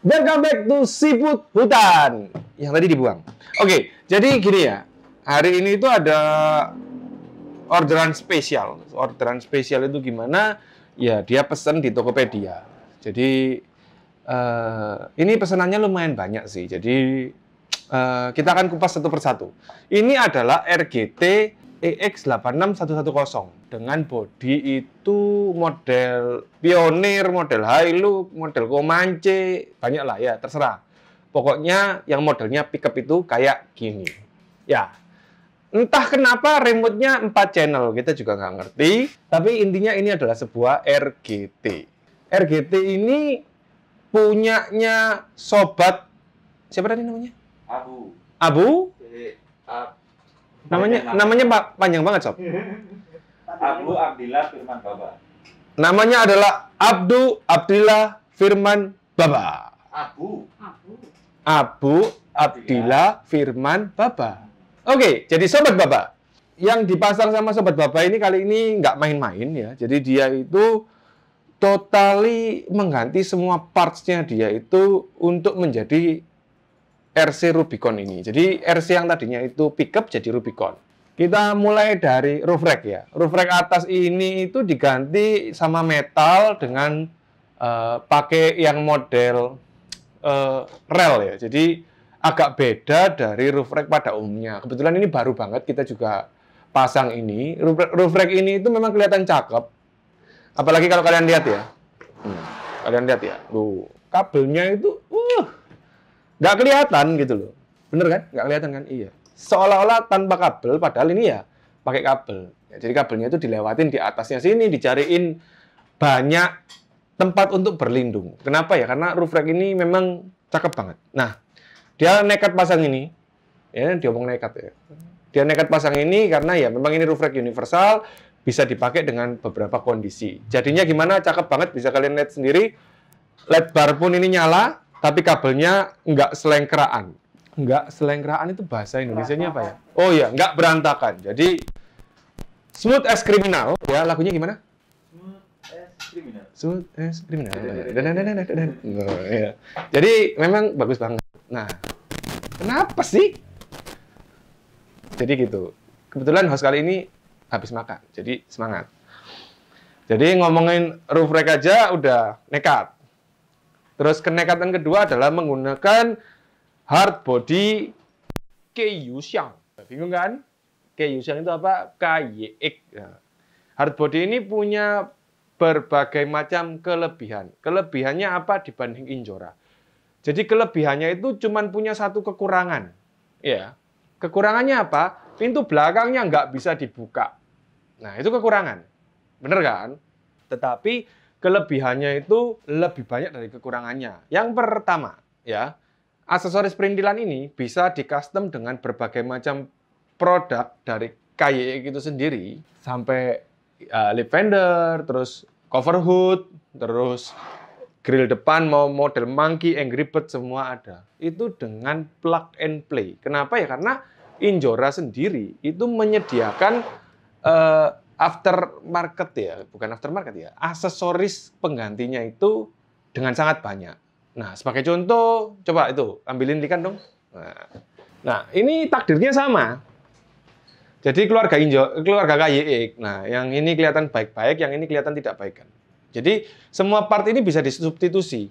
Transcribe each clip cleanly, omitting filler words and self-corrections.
Welcome back to Siput Hutan yang tadi dibuang. Oke, jadi gini ya. Hari ini itu ada orderan spesial. Orderan spesial itu gimana? Ya, dia pesan di Tokopedia. Jadi ini pesanannya lumayan banyak sih. Jadi kita akan kupas satu persatu. Ini adalah RGT EX86110 dengan bodi itu model Pioneer, model Hilux, model Comanche, banyak lah ya, terserah. Pokoknya yang modelnya pickup itu kayak gini. Ya, entah kenapa remote-nya 4 channel, kita juga nggak ngerti. Tapi intinya ini adalah sebuah RGT. RGT ini punyanya sobat, siapa tadi namanya? Abu. Abu? Namanya panjang banget, Sob. Abu Abdillah Firman Baba. Namanya adalah Abdu Abdillah Firman Baba. Abu Abdillah Firman Baba. Oke, jadi Sobat Baba. Yang dipasang sama Sobat Baba ini kali ini nggak main-main ya. Jadi dia itu totally mengganti semua parts-nya dia itu untuk menjadi RC Rubicon ini. Jadi RC yang tadinya itu pickup jadi Rubicon. Kita mulai dari roof rack ya. Roof rack atas ini itu diganti sama metal dengan pakai yang model rel ya. Jadi agak beda dari roof rack pada umumnya. Kebetulan ini baru banget kita juga pasang ini. Roof rack ini itu memang kelihatan cakep. Apalagi kalau kalian lihat ya. Kalian lihat ya. Kabelnya itu nggak kelihatan gitu loh. Bener kan? Nggak kelihatan kan? Iya. Seolah-olah tanpa kabel, padahal ini ya pakai kabel. Ya, jadi kabelnya itu dilewatin di atasnya sini, dicariin banyak tempat untuk berlindung. Kenapa ya? Karena roof rack ini memang cakep banget. Nah, dia nekat pasang ini. Ya, dia ngomong nekat ya. Dia nekat pasang ini karena ya memang ini roof rack universal, bisa dipakai dengan beberapa kondisi. Jadinya gimana? Cakep banget, bisa kalian lihat sendiri. LED bar pun ini nyala, tapi kabelnya nggak selengkeraan. Nggak selengkeraan itu bahasa Indonesianya apa ya? Oh iya, nggak berantakan. Jadi, smooth as criminal. Ya, lagunya gimana? Smooth as criminal. Jadi, memang bagus banget. Nah, kenapa sih? Jadi gitu. Kebetulan host kali ini habis makan. Jadi, semangat. Jadi, ngomongin roof rack aja udah nekat. Terus kenekatan kedua adalah menggunakan hard body Keyuxiang. Bingung kan? Keyuxiang itu apa? KYX. Hard body ini punya berbagai macam kelebihan. Kelebihannya apa dibanding Injora? Jadi kelebihannya itu cuma punya satu kekurangan. Ya. Kekurangannya apa? Pintu belakangnya nggak bisa dibuka. Nah, itu kekurangan. Bener kan? Tetapi kelebihannya itu lebih banyak dari kekurangannya. Yang pertama, ya, aksesoris perintilan ini bisa di-custom dengan berbagai macam produk dari KYX itu sendiri, sampai lip fender, terus cover hood, terus grill depan mau model monkey, Angry Bird, semua ada. Itu dengan plug and play. Kenapa ya? Karena Injora sendiri itu menyediakan aftermarket ya, bukan aftermarket ya, aksesoris penggantinya itu dengan sangat banyak. Nah, sebagai contoh, coba itu, ambilin likan dong. Nah, ini takdirnya sama. Jadi keluarga KYX. Nah, yang ini kelihatan baik-baik, yang ini kelihatan tidak baik kan. Jadi semua part ini bisa disubstitusi.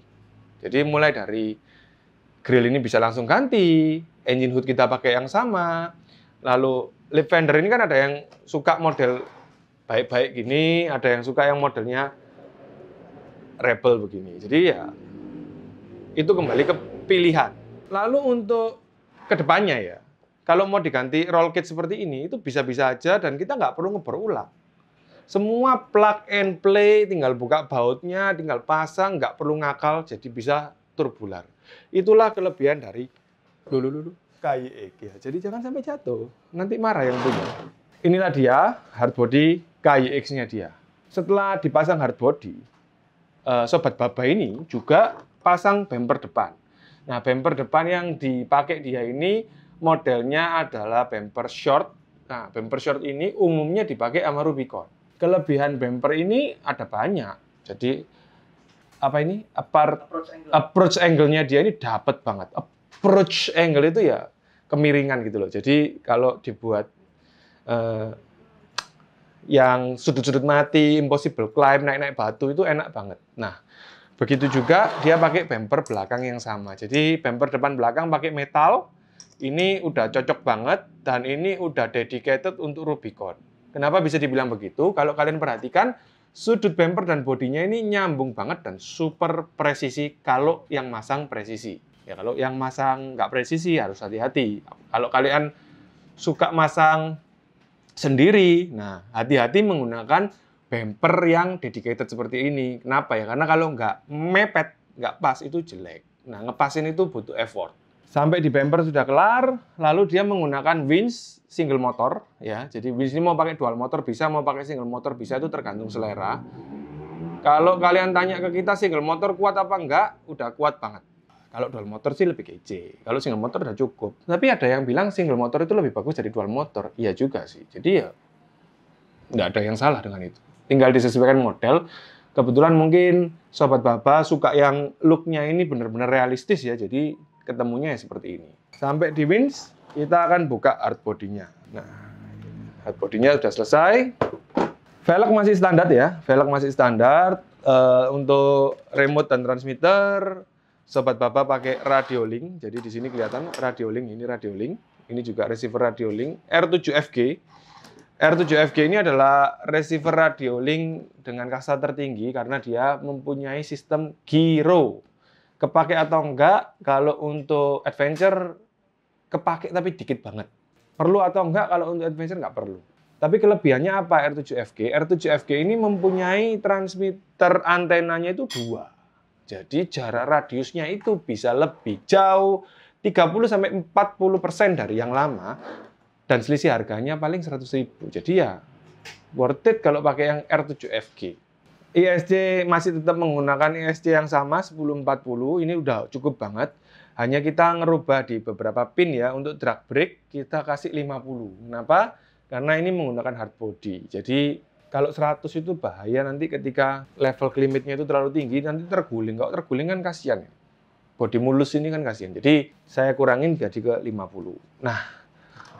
Jadi mulai dari grill ini bisa langsung ganti, engine hood kita pakai yang sama. Lalu lip fender ini kan ada yang suka model baik-baik gini, ada yang suka yang modelnya rebel begini. Jadi ya itu kembali ke pilihan. Lalu untuk kedepannya ya, kalau mau diganti roll kit seperti ini, itu bisa-bisa aja dan kita nggak perlu ngebor ulang. Semua plug and play, tinggal buka bautnya, tinggal pasang, nggak perlu ngakal, jadi bisa turbular. Itulah kelebihan dari KYX ya. Jadi jangan sampai jatuh, nanti marah yang punya. Inilah dia hard body KYX-nya dia. Setelah dipasang hard body, Sobat Baba ini juga pasang bumper depan. Nah, bumper depan yang dipakai dia ini modelnya adalah bumper short. Nah, bumper short ini umumnya dipakai sama Rubicon. Kelebihan bumper ini ada banyak. Jadi apa ini? Approach angle-nya dia ini dapat banget. Approach angle itu ya kemiringan gitu loh. Jadi kalau dibuat yang sudut-sudut mati, impossible climb, naik-naik batu itu enak banget. Nah, begitu juga dia pakai bumper belakang yang sama. Jadi bumper depan belakang pakai metal. Ini udah cocok banget dan ini udah dedicated untuk Rubicon. Kenapa bisa dibilang begitu? Kalau kalian perhatikan, sudut bumper dan bodinya ini nyambung banget dan super presisi kalau yang masang presisi. Ya kalau yang masang nggak presisi harus hati-hati. Kalau kalian suka masang sendiri, nah hati-hati menggunakan bumper yang dedicated seperti ini. Kenapa ya? Karena kalau nggak mepet, nggak pas itu jelek. Nah ngepasin itu butuh effort. Sampai di bumper sudah kelar, lalu dia menggunakan winch single motor, ya. Jadi winch ini mau pakai dual motor bisa, mau pakai single motor bisa, itu tergantung selera. Kalau kalian tanya ke kita single motor kuat apa enggak, udah kuat banget. Kalau dual motor sih lebih kece. Kalau single motor udah cukup. Tapi ada yang bilang single motor itu lebih bagus dari dual motor. Iya juga sih. Jadi ya nggak ada yang salah dengan itu. Tinggal disesuaikan model. Kebetulan mungkin Sobat Baba suka yang look-nya ini benar-benar realistis ya. Jadi ketemunya ya seperti ini. Sampai di winch, kita akan buka hard body-nya. Nah, hard body-nya sudah selesai. Velg masih standar ya. Velg masih standar. Untuk remote dan transmitter, Sobat Baba pakai radio link. Jadi di sini kelihatan radio link. Ini radio link. Ini juga receiver radio link. R7FG. R7FG ini adalah receiver radio link dengan kasta tertinggi karena dia mempunyai sistem gyro. Kepake atau enggak, kalau untuk adventure kepake tapi dikit banget. Perlu atau enggak kalau untuk adventure nggak perlu. Tapi kelebihannya apa R7FG? R7FG ini mempunyai transmitter antenanya itu 2. Jadi jarak radiusnya itu bisa lebih jauh, 30-40% dari yang lama, dan selisih harganya paling 100.000. Jadi ya worth it kalau pakai yang R7FG. ISC masih tetap menggunakan ISC yang sama 1040, ini udah cukup banget. Hanya kita ngerubah di beberapa pin ya, untuk drag brake kita kasih 50. Kenapa? Karena ini menggunakan hard body. Jadi kalau 100 itu bahaya nanti ketika level limitnya itu terlalu tinggi, nanti terguling. Kalau terguling kan kasihan ya. Body mulus ini kan kasihan. Jadi saya kurangin jadi ke 50. Nah,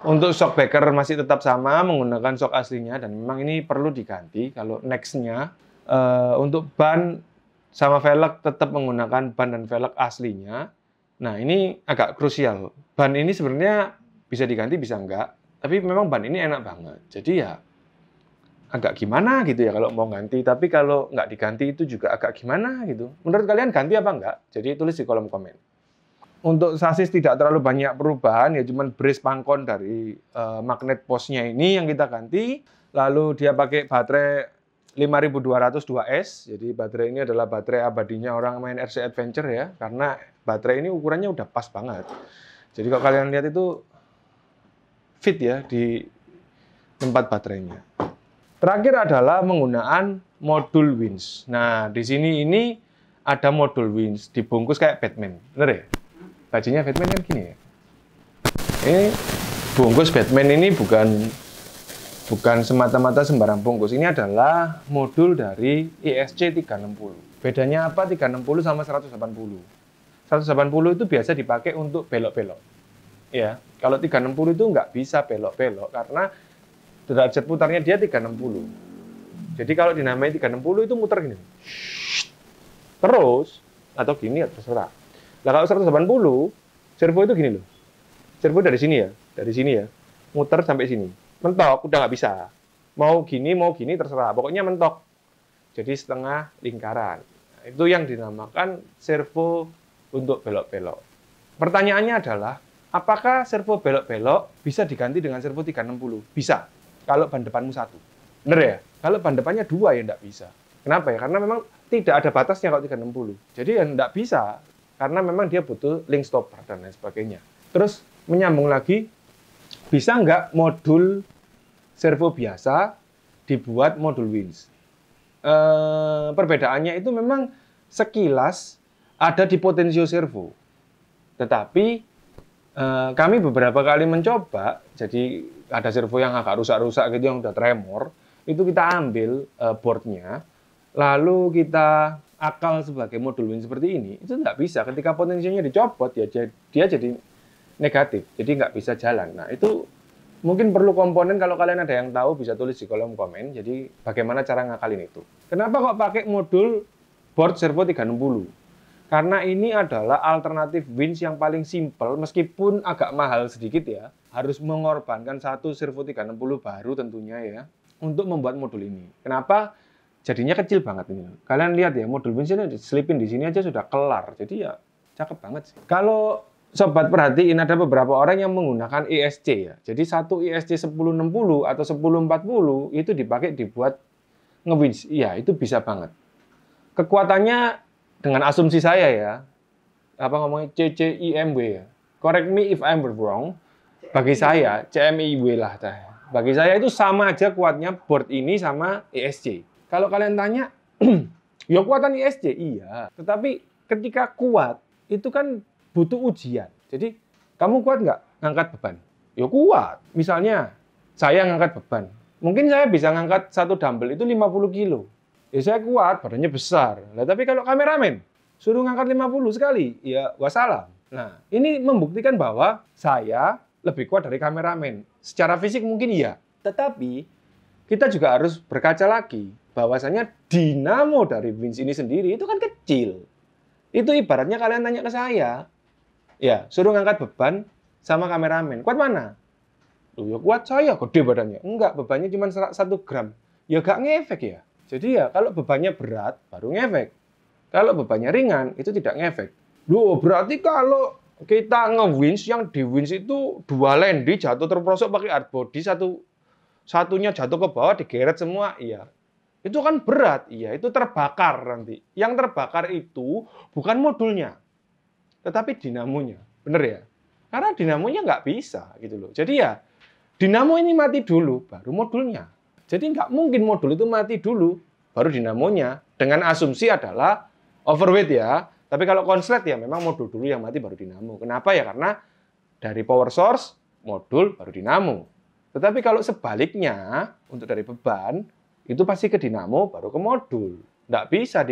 untuk shock breaker masih tetap sama, menggunakan shock aslinya, dan memang ini perlu diganti. Kalau next-nya, untuk ban sama velg tetap menggunakan ban dan velg aslinya. Nah, ini agak krusial. Ban ini sebenarnya bisa diganti, bisa enggak. Tapi memang ban ini enak banget. Jadi ya agak gimana gitu ya kalau mau ganti. Tapi kalau nggak diganti itu juga agak gimana gitu. Menurut kalian ganti apa enggak? Jadi tulis di kolom komen. Untuk sasis tidak terlalu banyak perubahan, ya cuman brace pangkon dari magnet posnya ini yang kita ganti. Lalu dia pakai baterai 5200 2S, jadi baterai ini adalah baterai abadinya orang main RC Adventure ya, karena baterai ini ukurannya udah pas banget. Jadi kalau kalian lihat itu fit ya di tempat baterainya. Terakhir adalah menggunakan modul winch. Nah, di sini ini ada modul winch, dibungkus kayak Batman, bener ya? Bajunya Batman kan gini ya. Ini bungkus Batman ini bukan semata-mata sembarang bungkus. Ini adalah modul dari ISC 360. Bedanya apa 360 sama 180? 180 itu biasa dipakai untuk belok-belok. Ya, kalau 360 itu nggak bisa belok-belok karena derajat putarnya dia 360. Jadi kalau dinamai 360 itu muter gini. Terus, atau gini ya terserah. Nah kalau 180, servo itu gini loh. Servo dari sini ya, muter sampai sini. Mentok, udah nggak bisa. Mau gini, terserah. Pokoknya mentok. Jadi setengah lingkaran. Nah, itu yang dinamakan servo untuk belok-belok. Pertanyaannya adalah, apakah servo belok-belok bisa diganti dengan servo 360? Bisa, kalau ban depanmu 1. Bener ya? Kalau ban depannya 2 ya nggak bisa. Kenapa ya? Karena memang tidak ada batasnya kalau 360. Jadi ya nggak bisa, karena memang dia butuh link stopper dan lain sebagainya. Terus menyambung lagi, bisa nggak modul servo biasa dibuat modul winch? Perbedaannya itu memang sekilas ada di potensio servo. Tetapi kami beberapa kali mencoba, jadi ada servo yang agak rusak-rusak gitu, yang udah tremor, itu kita ambil boardnya, lalu kita akal sebagai modul winch seperti ini, itu nggak bisa. Ketika potensinya dicopot, ya dia jadi negatif, jadi nggak bisa jalan. Nah, itu mungkin perlu komponen, kalau kalian ada yang tahu bisa tulis di kolom komen. Jadi bagaimana cara ngakalin itu. Kenapa kok pakai modul board servo 360? Karena ini adalah alternatif winch yang paling simple, meskipun agak mahal sedikit ya. Harus mengorbankan satu servo 360 baru tentunya ya, untuk membuat modul ini. Kenapa? Jadinya kecil banget ini. Kalian lihat ya, modul winch ini diselipin di sini aja sudah kelar. Jadi ya cakep banget sih. Kalau sobat perhatiin, ada beberapa orang yang menggunakan ISC ya. Jadi satu ISC 1060 atau 1040 itu dipakai dibuat nge-winch. Iya, itu bisa banget. Kekuatannya dengan asumsi saya ya, apa ngomongnya CCIMW ya. Correct me if I'm wrong. Bagi saya CMIW lah. Bagi saya itu sama aja kuatnya board ini sama ISC. Kalau kalian tanya, ya kuatan ISC iya. Tetapi ketika kuat itu kan butuh ujian. Jadi kamu kuat nggak ngangkat beban? Ya kuat. Misalnya saya ngangkat beban, mungkin saya bisa ngangkat satu dumbbell itu 50 kilo. Ya saya kuat, badannya besar. Nah, tapi kalau kameramen suruh ngangkat 50 sekali, ya wassalam. Nah, ini membuktikan bahwa saya lebih kuat dari kameramen. Secara fisik mungkin iya. Tetapi kita juga harus berkaca lagi bahwasanya dinamo dari winch ini sendiri itu kan kecil. Itu ibaratnya kalian tanya ke saya, ya suruh ngangkat beban sama kameramen, kuat mana? Loh, ya kuat saya, gede badannya. Enggak, bebannya cuma 1 gram. Ya gak ngefek ya. Jadi ya kalau bebannya berat baru ngefek. Kalau bebannya ringan itu tidak ngefek. Loh, berarti kalau kita nge-winch, yang di winch itu 2 lendi jatuh terprosok pakai hard body, satunya jatuh ke bawah digeret semua, iya. Itu kan berat, iya, itu terbakar nanti. Yang terbakar itu bukan modulnya, tetapi dinamonya. Bener ya? Karena dinamonya nggak bisa gitu loh. Jadi ya dinamo ini mati dulu baru modulnya. Jadi nggak mungkin modul itu mati dulu, baru dinamonya. Dengan asumsi adalah overweight ya. Tapi kalau konslet ya memang modul dulu yang mati baru dinamo. Kenapa ya? Karena dari power source, modul baru dinamo. Tetapi kalau sebaliknya, untuk dari beban, itu pasti ke dinamo baru ke modul. Nggak bisa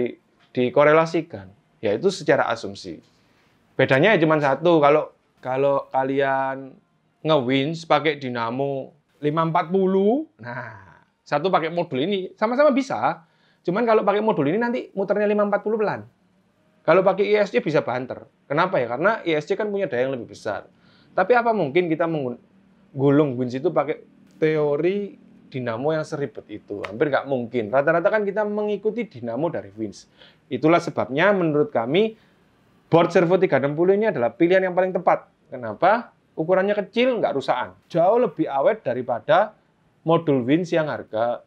dikorelasikan. Yaitu secara asumsi. Bedanya ya cuma satu. Kalau kalian nge-winch pakai dinamo 540, nah satu pakai modul ini, sama-sama bisa. Cuman kalau pakai modul ini nanti muternya 540 pelan. Kalau pakai ISC bisa banter. Kenapa ya? Karena ISC kan punya daya yang lebih besar. Tapi apa mungkin kita menggulung winch itu pakai teori dinamo yang seribet itu? Hampir nggak mungkin. Rata-rata kan kita mengikuti dinamo dari winch. Itulah sebabnya menurut kami board servo 360 ini adalah pilihan yang paling tepat. Kenapa? Ukurannya kecil, nggak rusakan. Jauh lebih awet daripada modul winch yang harga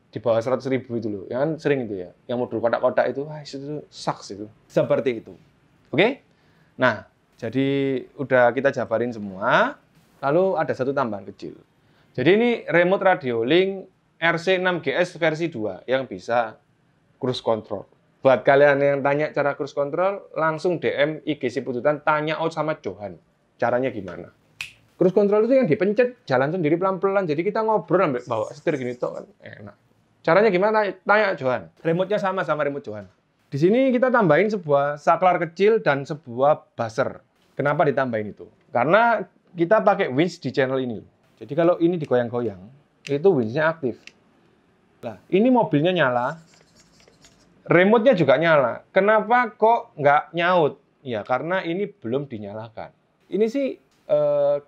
di bawah 100.000 itu loh. Yang kan sering itu ya. Yang modul kotak-kotak itu, itu sucks itu. Seperti itu. Oke? Nah, jadi udah kita jabarin semua. Lalu ada satu tambahan kecil. Jadi ini remote radio link RC6GS versi 2 yang bisa cruise control. Buat kalian yang tanya cara cruise control, langsung DM IG Sipututan, tanya out sama Johan. Caranya gimana? Cruise control itu yang dipencet, jalan sendiri pelan-pelan. Jadi kita ngobrol ambil bawa setir gini tuh kan enak. Caranya gimana? Tanya Johan. Remote-nya sama remote Johan. Di sini kita tambahin sebuah saklar kecil dan sebuah buzzer. Kenapa ditambahin itu? Karena kita pakai winch di channel ini. Jadi kalau ini digoyang-goyang, itu winch-nya aktif. Nah, ini mobilnya nyala, remote-nya juga nyala. Kenapa kok nggak nyaut? Ya, karena ini belum dinyalakan. Ini sih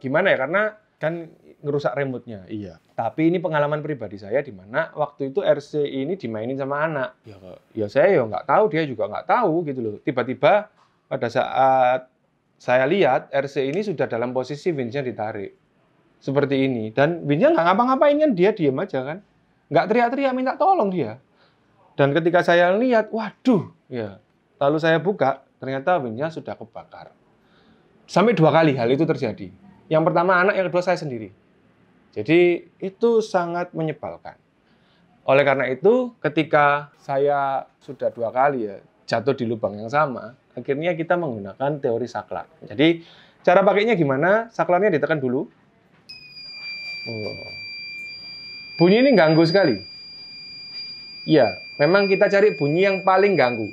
gimana ya? Karena kan ngerusak remote-nya. Iya. Tapi ini pengalaman pribadi saya di mana waktu itu RC ini dimainin sama anak. Ya saya ya nggak tahu, dia juga nggak tahu gitu loh. Tiba-tiba pada saat saya lihat RC ini sudah dalam posisi winch-nya ditarik. Seperti ini. Dan winch-nya nggak ngapa-ngapain kan, dia diem aja kan. Nggak teriak-teriak minta tolong dia. Dan ketika saya lihat, waduh, ya. Lalu saya buka, ternyata winch-nya sudah kebakar. Sampai 2 kali hal itu terjadi. Yang pertama anak, yang kedua saya sendiri. Jadi itu sangat menyebalkan. Oleh karena itu, ketika saya sudah 2 kali ya jatuh di lubang yang sama, akhirnya kita menggunakan teori saklar. Jadi cara pakainya gimana? Saklarnya ditekan dulu. Bunyi ini ganggu sekali. Ya, memang kita cari bunyi yang paling ganggu.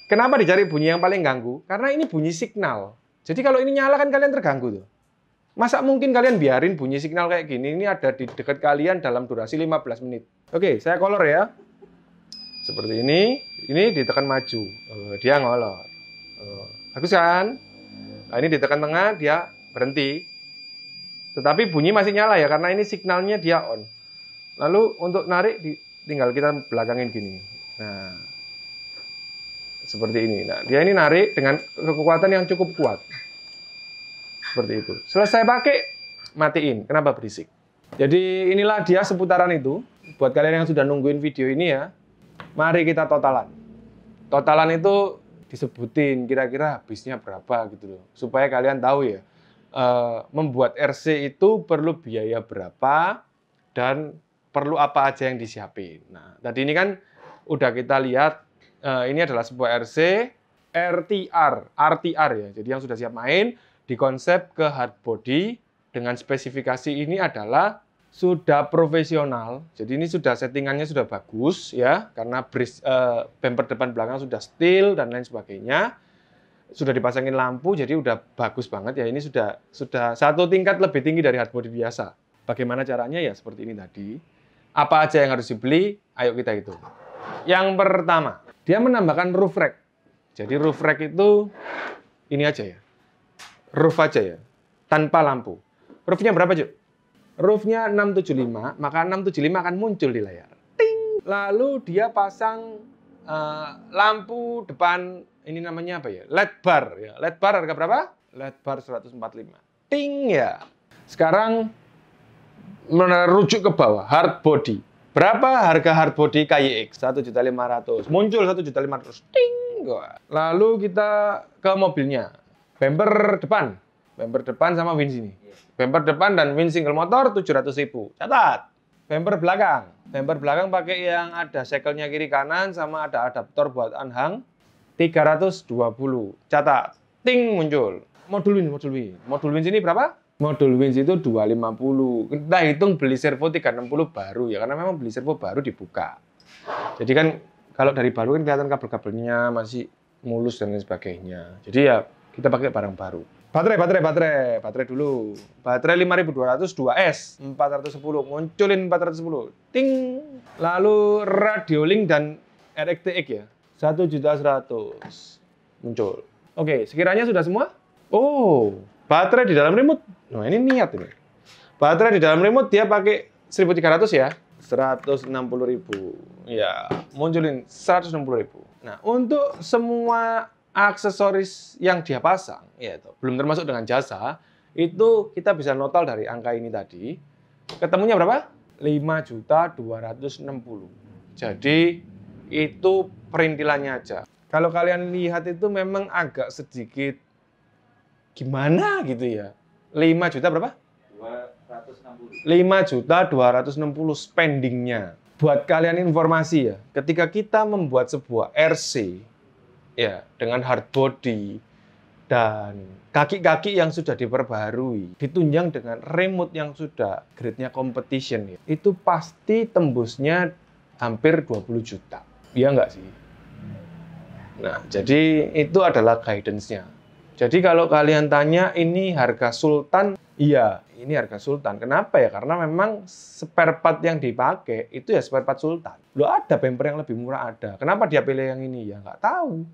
Kenapa dicari bunyi yang paling ganggu? Karena ini bunyi signal. Jadi kalau ini nyala kan kalian terganggu tuh. Masa mungkin kalian biarin bunyi signal kayak gini, ini ada di dekat kalian dalam durasi 15 menit. Oke, saya color ya. Seperti ini ditekan maju. Dia ngolor. Bagus kan? Nah, ini ditekan tengah, dia berhenti. Tetapi bunyi masih nyala ya, karena ini signalnya dia on. Lalu untuk narik, tinggal kita belakangin gini. Nah, seperti ini. Nah, dia ini narik dengan kekuatan yang cukup kuat. Seperti itu. Selesai pakai, matiin. Kenapa berisik? Jadi inilah dia seputaran itu. Buat kalian yang sudah nungguin video ini ya, mari kita totalan. Totalan itu disebutin kira-kira habisnya berapa gitu loh. Supaya kalian tahu ya, membuat RC itu perlu biaya berapa dan perlu apa aja yang disiapin. Nah, tadi ini kan udah kita lihat, ini adalah sebuah RC RTR ya. Jadi yang sudah siap main, dikonsep ke hard body dengan spesifikasi ini adalah sudah profesional. Jadi ini sudah settingannya sudah bagus ya, karena bumper depan belakang sudah steel dan lain sebagainya. Sudah dipasangin lampu, jadi udah bagus banget ya. Ini sudah satu tingkat lebih tinggi dari hard body biasa. Bagaimana caranya ya seperti ini tadi. Apa aja yang harus dibeli? Ayo kita hitung. Yang pertama, dia menambahkan roof rack. Jadi roof rack itu ini aja ya. Roof aja ya, tanpa lampu. Roofnya berapa, Cuk? Roofnya 675, maka 675 akan muncul di layar. Ting! Lalu dia pasang lampu depan, ini namanya apa ya? LED bar. Ya. LED bar harga berapa? LED bar 145. Ting ya. Sekarang merujuk ke bawah, hard body. Berapa harga hard body KYX? 1.500.000. Muncul 1.500.000. Ting! Lalu kita ke mobilnya. Bumper depan sama winch ini. Bumper depan dan winch single motor 700.000. Catat. Bumper belakang pakai yang ada sekelnya kiri kanan sama ada adaptor buat anhang 320. Catat. Ting muncul. Modul winch ini berapa? Modul winch itu 250. Kita hitung beli servo 360 baru ya, karena memang beli servo baru dibuka. Jadi kan kalau dari baru kan kelihatan kabel-kabelnya masih mulus dan lain sebagainya. Jadi ya kita pakai barang baru. Baterai dulu. Baterai 5200 2S 410, munculin 410. Ting. Lalu radio link dan RXTX ya. 1.100.000 muncul. Oke, sekiranya sudah semua? Oh, baterai di dalam remote. Nah, ini niat ini. Baterai di dalam remote dia pakai 1300 ya. 160.000. Ya, munculin 160.000. Nah, untuk semua aksesoris yang dia pasang, yaitu belum termasuk dengan jasa, itu kita bisa notal dari angka ini tadi. Ketemunya berapa? 5.260.000. Jadi itu perintilannya aja. Kalau kalian lihat itu memang agak sedikit gimana gitu ya. 5 juta berapa? 5.260.000 spendingnya. Buat kalian informasi ya, ketika kita membuat sebuah RC ya dengan hard body dan kaki-kaki yang sudah diperbaharui, ditunjang dengan remote yang sudah grade-nya competition ya, itu pasti tembusnya hampir 20 juta. Iya nggak sih? Nah, jadi itu adalah guidance-nya. Jadi kalau kalian tanya ini harga sultan, iya, ini harga sultan. Kenapa ya? Karena memang spare part yang dipakai itu ya spare part sultan. Loh, ada bumper yang lebih murah ada. Kenapa dia pilih yang ini? Ya nggak tahu.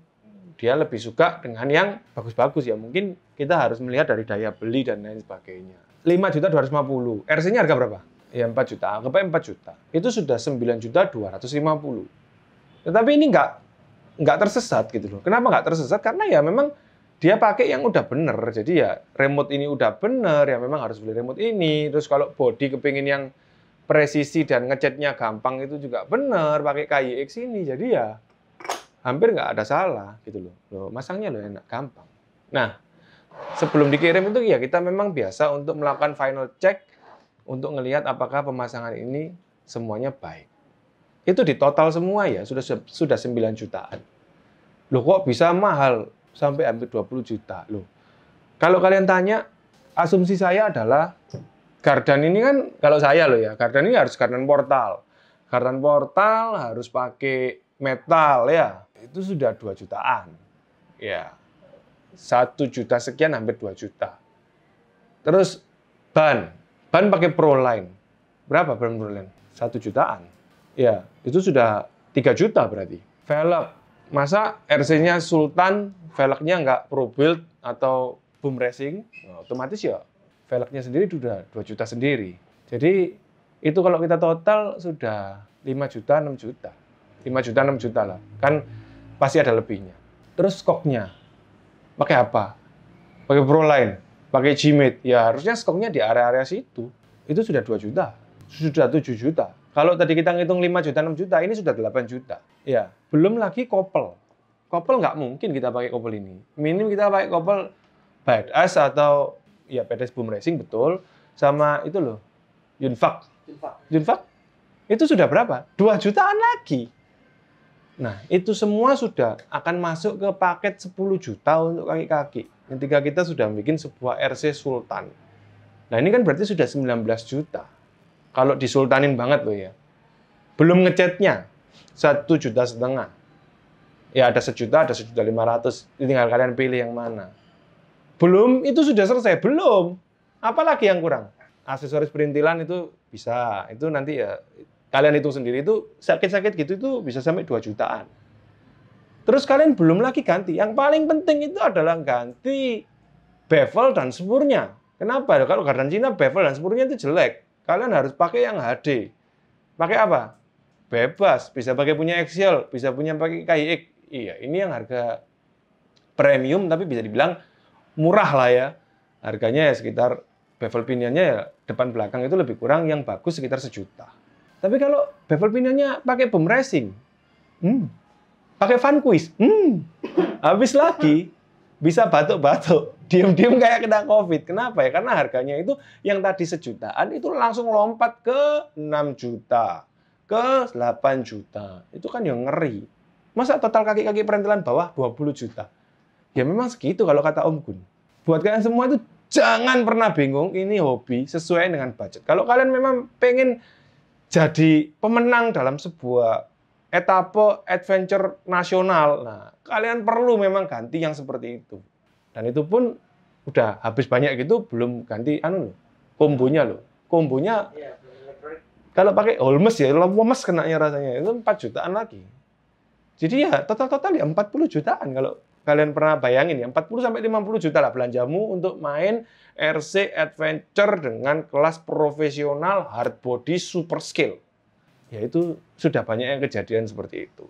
Dia lebih suka dengan yang bagus-bagus ya. Mungkin kita harus melihat dari daya beli dan lain sebagainya. 5.250. RC-nya harga berapa? Ya 4 juta. Anggapnya 4 juta. Itu sudah 9.250. Tetapi ini nggak tersesat gitu loh. Kenapa nggak tersesat? Karena ya memang dia pakai yang udah bener. Jadi ya remote ini udah bener, ya memang harus beli remote ini. Terus kalau body kepingin yang presisi dan ngecatnya gampang itu juga bener, pakai KYX ini. Jadi ya hampir nggak ada salah gitu loh. Masangnya loh enak, gampang. Nah, sebelum dikirim itu ya kita memang biasa untuk melakukan final check untuk ngelihat apakah pemasangan ini semuanya baik. Itu di total semua ya sudah 9 jutaan. Loh kok bisa mahal sampai hampir 20 juta loh. Kalau kalian tanya, asumsi saya adalah gardan ini kan kalau saya loh ya, gardan ini harus gardan portal. Gardan portal harus pakai metal ya, itu sudah 2 jutaan. Ya, 1 juta sekian hampir 2 juta. Terus ban pakai Proline. Berapa ban Proline? 1 jutaan. Ya, itu sudah 3 juta berarti. Velg, masa RC-nya Sultan, velgnya nggak Pro Build atau Boom Racing, otomatis ya velgnya sendiri sudah 2 juta sendiri. Jadi itu kalau kita total sudah 5 juta, 6 juta. 5 juta, 6 juta lah. Kan pasti ada lebihnya. Terus skoknya, pakai apa? Pakai Proline, pakai G-Mate. Ya harusnya skoknya di area-area situ. Itu sudah 2 juta, sudah 7 juta. Kalau tadi kita ngitung 5 juta, 6 juta, ini sudah 8 juta. Ya, belum lagi kopel. Kopel nggak mungkin kita pakai kopel ini. Minim kita pakai kopel Badass atau ya Badass Boom Racing betul. Sama itu loh, Yunfak. Itu sudah berapa? 2 jutaan lagi. Nah, itu semua sudah akan masuk ke paket 10 juta untuk kaki-kaki. Ketika kita sudah bikin sebuah RC Sultan. Nah, ini kan berarti sudah 19 juta. Kalau disultanin banget loh ya. Belum ngecatnya 1,5 juta. Ya ada 1 juta, ada 1.500.000. Tinggal kalian pilih yang mana. Belum, itu sudah selesai. Belum. Apalagi yang kurang? Aksesoris perintilan itu bisa. Itu nanti ya kalian hitung sendiri, itu sakit-sakit gitu itu bisa sampai 2 jutaan. Terus kalian belum lagi ganti. Yang paling penting itu adalah ganti bevel dan spurnya. Kenapa? Kalau gardan Cina bevel dan spurnya itu jelek. Kalian harus pakai yang HD. Pakai apa? Bebas. Bisa pakai punya Axial, bisa punya pakai KIX. Iya, ini yang harga premium tapi bisa dibilang murah lah ya. Harganya ya sekitar bevel pinionnya ya depan belakang itu lebih kurang, yang bagus sekitar 1 juta. Tapi kalau bevel pinionnya pakai Boom Racing, pakai Vanquish, habis lagi, bisa batuk-batuk, diem-diem kayak kena COVID. Kenapa ya? Karena harganya itu yang tadi 1 jutaan itu langsung lompat ke 6 juta, ke 8 juta. Itu kan yang ngeri. Masa total kaki-kaki perintilan bawah 20 juta? Ya memang segitu kalau kata Om Gun. Buat kalian semua itu jangan pernah bingung, ini hobi sesuai dengan budget. Kalau kalian memang pengen jadi pemenang dalam sebuah etape adventure nasional, nah kalian perlu memang ganti yang seperti itu. Dan itu pun udah habis banyak gitu, belum ganti kombonya loh. Kombonya kalau pakai Holmes ya, lemes kenanya rasanya, itu 4 jutaan lagi. Jadi ya total-total ya 40 jutaan kalau kalian pernah bayangin ya, 40 sampai 50 juta lah belanjamu untuk main RC Adventure dengan kelas profesional hard body super scale. Ya itu sudah banyak yang kejadian seperti itu.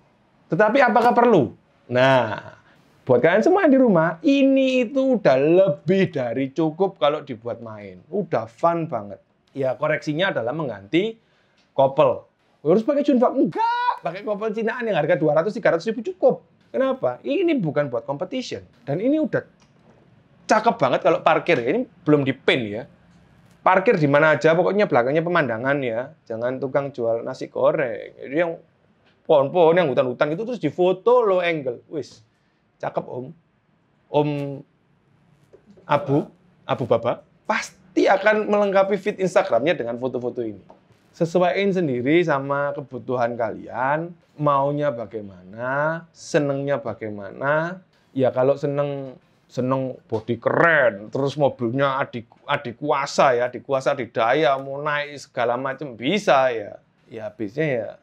Tetapi apakah perlu? Nah, buat kalian semua yang di rumah, ini itu udah lebih dari cukup kalau dibuat main. Udah fun banget. Ya koreksinya adalah mengganti kopel. Harus pakai Junfak? Enggak, pakai kopel Cinaan yang harga 200-300 ribu cukup. Kenapa? Ini bukan buat competition. Dan ini udah cakep banget kalau parkir. Ini belum di-paint ya. Parkir di mana aja, pokoknya belakangnya pemandangan ya. Jangan tukang jual nasi goreng. Jadi yang pohon-pohon, yang hutan-hutan itu terus difoto low angle. Wis, cakep Om. Om Abu Baba, pasti akan melengkapi feed Instagramnya dengan foto-foto ini. Sesuaiin sendiri sama kebutuhan kalian, maunya bagaimana, senengnya bagaimana. Ya kalau seneng body keren, terus mobilnya adik kuasa ya, adik kuasa didaya, mau naik segala macam bisa ya. Ya habisnya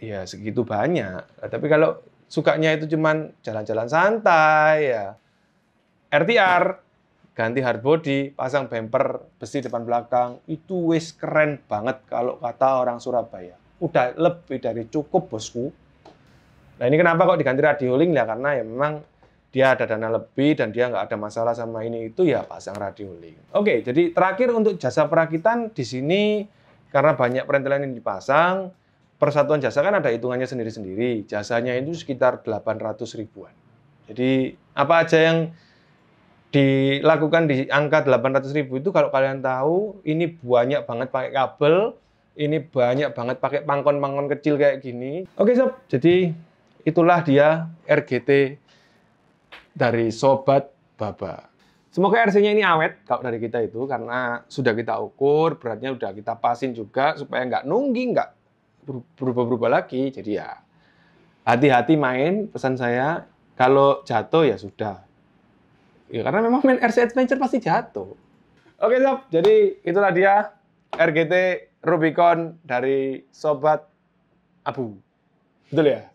ya segitu banyak. Nah, tapi kalau sukanya itu cuman jalan-jalan santai ya, RTR, ganti hard body, pasang bumper besi depan belakang, itu wis keren banget kalau kata orang Surabaya. Udah lebih dari cukup, bosku. Nah ini kenapa kok diganti radiolink ya, karena ya memang dia ada dana lebih dan dia nggak ada masalah sama ini itu ya pasang radiolink. Oke, jadi terakhir untuk jasa perakitan di sini karena banyak perintilan yang dipasang, Persatuan Jasa kan ada hitungannya sendiri-sendiri. Jasanya itu sekitar 800 ribuan. Jadi apa aja yang dilakukan di angka 800.000 itu kalau kalian tahu, ini banyak banget pakai kabel, ini banyak banget pakai pangkon-pangkon kecil kayak gini. Oke sob, jadi itulah dia RGT dari Sobat Baba. Semoga RC-nya ini awet kalau dari kita itu, karena sudah kita ukur, beratnya udah kita pasin juga supaya nggak nunggi, nggak berubah-berubah lagi. Jadi ya hati-hati main, pesan saya. Kalau jatuh ya sudah. Ya karena memang main RC Adventure pasti jatuh. Oke sob, jadi itulah dia RGT Rubicon dari Sobat Abu. Betul ya?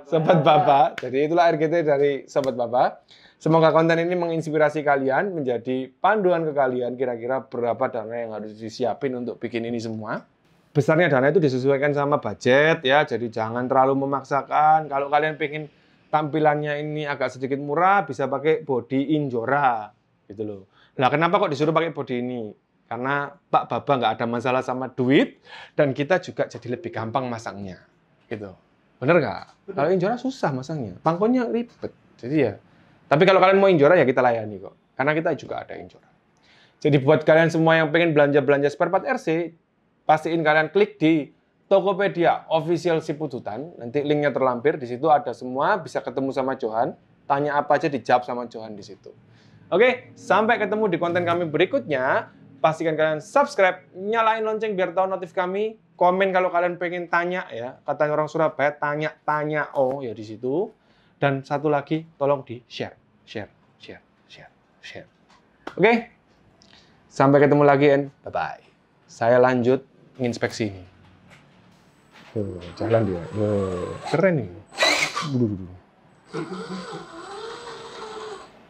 Sobat Baba. Jadi itulah RGT dari Sobat Baba. Semoga konten ini menginspirasi kalian, menjadi panduan ke kalian kira-kira berapa dana yang harus disiapin untuk bikin ini semua. Besarnya dana itu disesuaikan sama budget ya, jadi jangan terlalu memaksakan. Kalau kalian pengen tampilannya ini agak sedikit murah, bisa pakai body Injora gitu loh. Nah, kenapa kok disuruh pakai body ini? Karena Pak Baba nggak ada masalah sama duit, dan kita juga jadi lebih gampang masangnya gitu. Bener nggak? Kalau Injora susah masangnya, pangkonya ribet. Jadi ya. Tapi kalau kalian mau Injora ya kita layani kok. Karena kita juga ada Injora. Jadi buat kalian semua yang pengen belanja-belanja spare part RC, pastiin kalian klik di Tokopedia Official Sipututan. Nanti linknya terlampir. Di situ ada semua, bisa ketemu sama Johan. Tanya apa aja dijawab sama Johan di situ. Oke, sampai ketemu di konten kami berikutnya. Pastikan kalian subscribe, nyalain lonceng biar tahu notif kami. Komen kalau kalian pengen tanya ya. Katanya orang Surabaya, tanya-tanya. Oh ya di situ. Dan satu lagi, tolong di-share. Share. Oke. Sampai ketemu lagi, and bye-bye. Saya lanjut nginspeksi ini. Jalan dia. Keren nih.